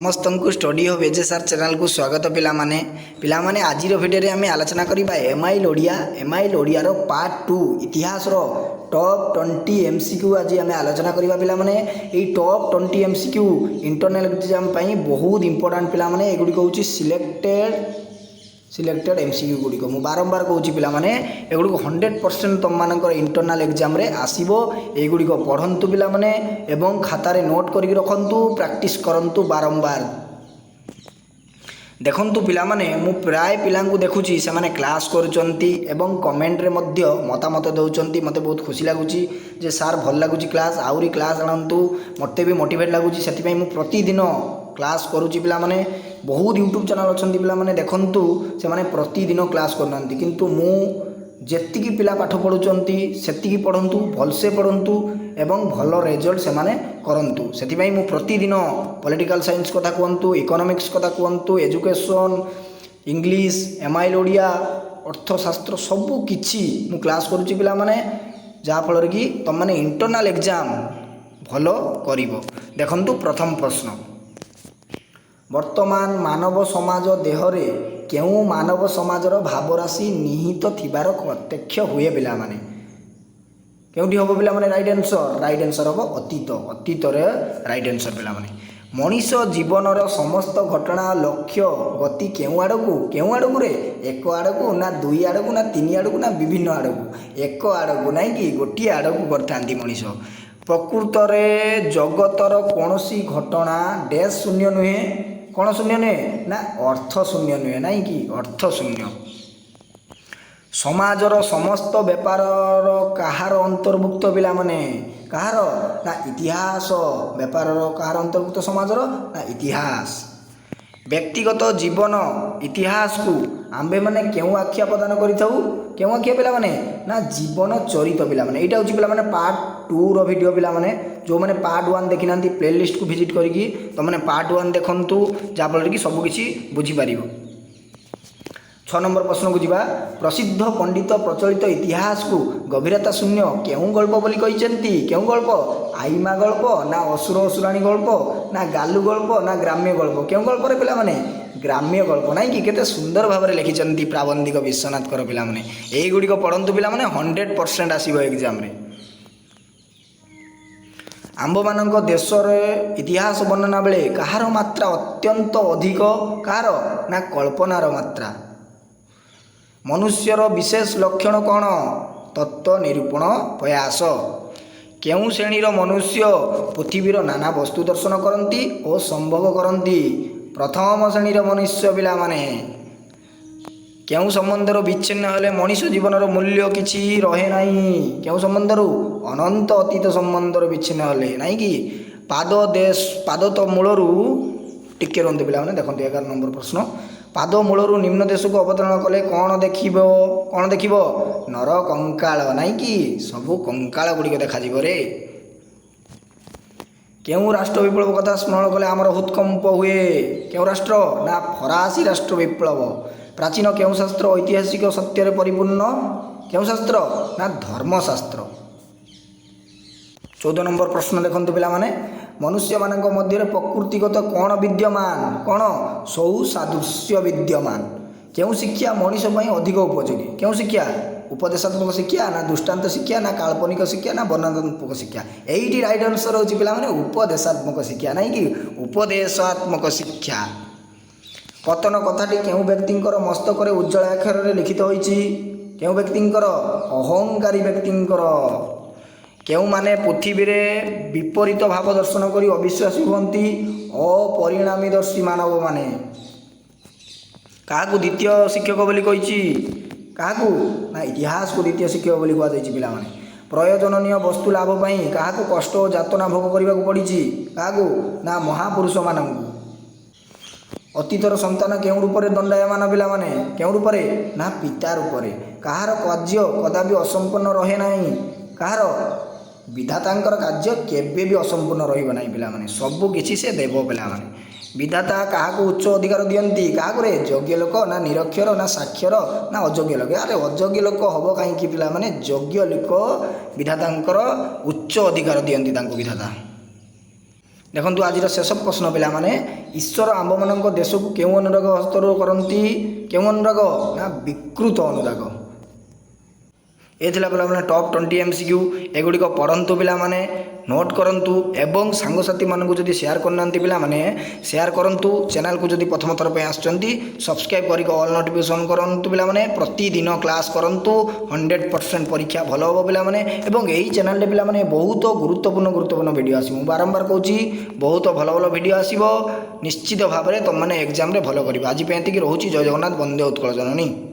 समस्त को study of एजेसार channel को स्वागत पिलामाने आज भिडियो आम आलोचना करवा एमआईएल ओडिया ओडियार पार्ट 2 इतिहास टॉप 20 एमसीक्यू आज आम आलोचना करवा पिलामाने ये टॉप 20 एमसीक्यू इंटरनल एग्जाम बहुत इंपोर्टेंट पिलामाने एगुड़ी हूँ सिलेक्टेड एमसीक्यू गुड़िक मु बारंबार कहूँ पिलामाने एगुड़ी 100% तुम मानकर इंटरनल एग्जाम रे आसीबो एगुड़िक पढ़ंतु पिलामाने एवं खातारे नोट करके रखंतु प्रैक्टिस करंतु बारंबार देखंतु पिलामाने मु प्राय पिलांकु देखुची से माने क्लास करूचंती एवं कमेंट रे मध्य मतामत दउचंती मते बहुत खुशी लागुची जे सार भल लागुची क्लास आउरी क्लास आणंतु मते भी मोटिवेट लागुची सेति पई मु प्रतिदिन क्लास करूची पिलामाने बहुत यूट्यूब चैनल अच्छी पिलामाने देखंतु से माने प्रतिदिन क्लास करनांती किंतु मु जेतिकी पिला पाठ पढ़ुचंती सेतिकी पढ़ंतु भलसे पढ़ंतु एवं भल रिजल्ट से माने करंतु सेति मु प्रतिदिन पॉलिटिकल साइंस कथा कहंतु इकोनॉमिक्स कथा कहंतु एजुकेशन इंग्लिश एमआईएल ओडिया अर्थशास्त्र सबु किछि मु क्लास करूची पिलामाने जा फल कि तुम माने इंटरनल एग्जाम भल करिवो देखंतु प्रथम प्रश्न वर्तमान मानव समाज देहरे केउ मानव समाजर भावराशि निहित थिबार प्रत्यक्ष हुए पिला माने केउठी हबो पिला माने राइट आंसर हबो अतीत रे राइट आंसर पिला माने मनीष जीवनर समस्त घटना लक्ष्य गति केउ आड़कू रे एक आड़कू ना दुई आड़कू ना तीन आड़कू ना विभिन्न आड़कू एक आड़कू नहीं कि गोटे आड़कू करथांती मनीष प्रकृत रे जगतर कौनसी घटना डैश शून्य नुहे कौन शून्य नुहे ना अर्थ शून्य नुहे ना कि अर्थ शून्य समाजर समस्त व्यापार कहार अंतर्भुक्त पिला माने कहार ना इतिहास व्यापार कहार अंतर्भुक्त समाजर ना इतिहास व्यक्तिगत जीवन इतिहास को आंबे माने केउ आख्या प्रदान करिथाउ केउ आख्या पिला माने ना जीवन चरित पिला माने एटा होची पिला माने पार्ट 2 रो वीडियो पिला माने जो माने पार्ट 1 देखि नांती प्लेलिस्ट को विजिट करिकी तो माने पार्ट 1 देखंतु जा फल कि सब किछि बुझी पारिबो 6 नंबर प्रश्न को जीवा प्रसिद्ध पंडित प्रचलित इतिहास को गभीरता शून्य केउ गल्प बोली कहिसेंती केउ गल्प आईमा गल्प ना असुर असुराणी गल्प ना गालू गल्प ना ग्राम्य गल्प केउ गल्प रे पिला माने ग्राम्य गल्प नाई कि केते सुंदर भाव लिखिचंती प्राबंधिक विश्वनाथ कर पिला माने एई गुडी को पढंतु पिला माने 100% आसीबो एग्जाम रे आंब मानक देश रे इतिहास वर्णना बेले कहार मात्रा अत्यंत अधिक कहार ना कल्पनार मात्रा मनुष्यर विशेष लक्षण कौन तत्व निरूपण प्रयास केउ श्रेणीर मनुष्य पृथ्वीर नाना वस्तु दर्शन करती और संभोग करती प्रथम श्रेणीर मनुष्य पिला माने केउ संबंधर विच्छिन्न हेले मनीष जीवनर मूल्य किछि रहे नाही केउ संबंधर अनंत अतीत संबंधर विच्छिन्न हेले नाही कि पाद तो मूलरू टिके रंतु पिला माने देखंतु 11 नंबर प्रश्न पाद मूलरू निम्न देश को अवतरण कले कौन देखिबो नर कंकाल नाई कि सबु कंकाल गुड़िक देखा रे केउ राष्ट्र विप्लव कथा स्मरण कले आमर हृदकंप हुए केउ राष्ट्र ना फरासी राष्ट्र विप्लव प्राचीन केउ शास्त्र ऐतिहासिक सत्य परिपूर्ण केउ शास्त्र ना धर्मशास्त्र 14 नंबर प्रश्न देखंतु पिला माने मनुष्य मानक मध्य प्रकृतिगत कौन विद्यमान कौन सौसादृश्य विद्यमान केउ शिक्षा मनीष पई अधिक उपयोगी केउ शिक्षा उपदेशात्मक शिक्षा ना दृष्टांत शिक्षा ना काल्पनिक शिक्षा ना वर्णनात्मक शिक्षा एइटी राइट आंसर होची पिला माने उपदेशात्मक शिक्षा नाही कि उपदेशात्मक शिक्षा पतन कथाटी केउ व्यक्तिंकर मस्तक रे उज्जवल अक्षर रे लिखित होईची केउ व्यक्तिंकर अहंकारी व्यक्तिंकर केउ माने पृथ्वी रे विपरीत भाव दर्शन करी अविश्वासी होती अपरिणामीदर्शी मानव माने काहाकू द्वितीय शिक्षक बोली कहिछि काहाकू ना इतिहास को द्वितीय शिक्षक बोली कहा जाइछि पिला माने प्रयोजननीय वस्तु लाभ पई काहाकू कष्ट और यातना भोग करबा को पड़िछि काहाकू ना महापुरुष मानंकू अतीतर संतान केउ रूप रे दंडायमान पिला माने केउ रूप रे ना पिता रूप रे काहार कार्य कदापि असंपूर्ण रहे नाही काहार विधातांकर कार्य केबे भी असंपूर्ण रहिबो नाही पिला माने सबु किछि से देव पिला माने विधाता काहाकू उच्च अधिकार दियंती काहाकू रे योग्य लोक ना निरक्षर ना साक्षर ना अयोग्य लोक अरे अयोग्य लोक हबो काई कि पिला माने योग्य लोक विधातांकर उच्च अधिकार दियंती तांको विधाता ଦେଖନ୍ତୁ ଆଜିର ଶେଷ ପ୍ରଶ୍ନ ପିଲାମାନେ, ଈଶ୍ୱର ଆମ୍ଭମାନଙ୍କ ଦେଶକୁ କେଉଁ ଅନୁରାଗ ହସ୍ତରୁ କରନ୍ତି? କେଉଁ ଅନୁରାଗ? ନା ବିକୃତ ଅନୁରାଗ। ଏ ଥିଲା ପିଲାମାନେ ଟପ୍ 20 MCQ। ଏଗୁଡ଼ିକ ପଢ଼ନ୍ତୁ ପିଲାମାନେ, ନୋଟ୍ କରନ୍ତୁ ଏବଂ ସାଙ୍ଗସାଥିମାନଙ୍କୁ ଯଦି ସେୟାର କରୁନାହାନ୍ତି ପିଲାମାନେ ସେୟାର କରନ୍ତୁ। ଚ୍ୟାନେଲକୁ ଯଦି ପ୍ରଥମ ଥର ପାଇଁ ଆସିଛନ୍ତି ସବସ୍କ୍ରାଇବ୍ କରିକି ଅଲ୍ ନୋଟିଫିକେସନ୍ କରନ୍ତୁ ପିଲାମାନେ। ପ୍ରତିଦିନ କ୍ଲାସ୍ କରନ୍ତୁ, 100% ପରୀକ୍ଷା ଭଲ ହେବ ପିଲାମାନେ। ଏବଂ ଏହି ଚ୍ୟାନେଲରେ ପିଲାମାନେ ବହୁତ ଗୁରୁତ୍ୱପୂର୍ଣ୍ଣ ଭିଡ଼ିଓ ଆସିବ। ମୁଁ ବାରମ୍ବାର କହୁଛି ବହୁତ ଭଲ ଭଲ ଭିଡ଼ିଓ ଆସିବ। ନିଶ୍ଚିତ ଭାବରେ ତୁମମାନେ ଏକ୍ଜାମରେ ଭଲ କରିବ। ଆଜି ପାଇଁ ଏତିକି ରହୁଛି। ଜୟ ଜଗନ୍ନାଥ, ବନ୍ଦେ ଉତ୍କଳ ଜନନୀ।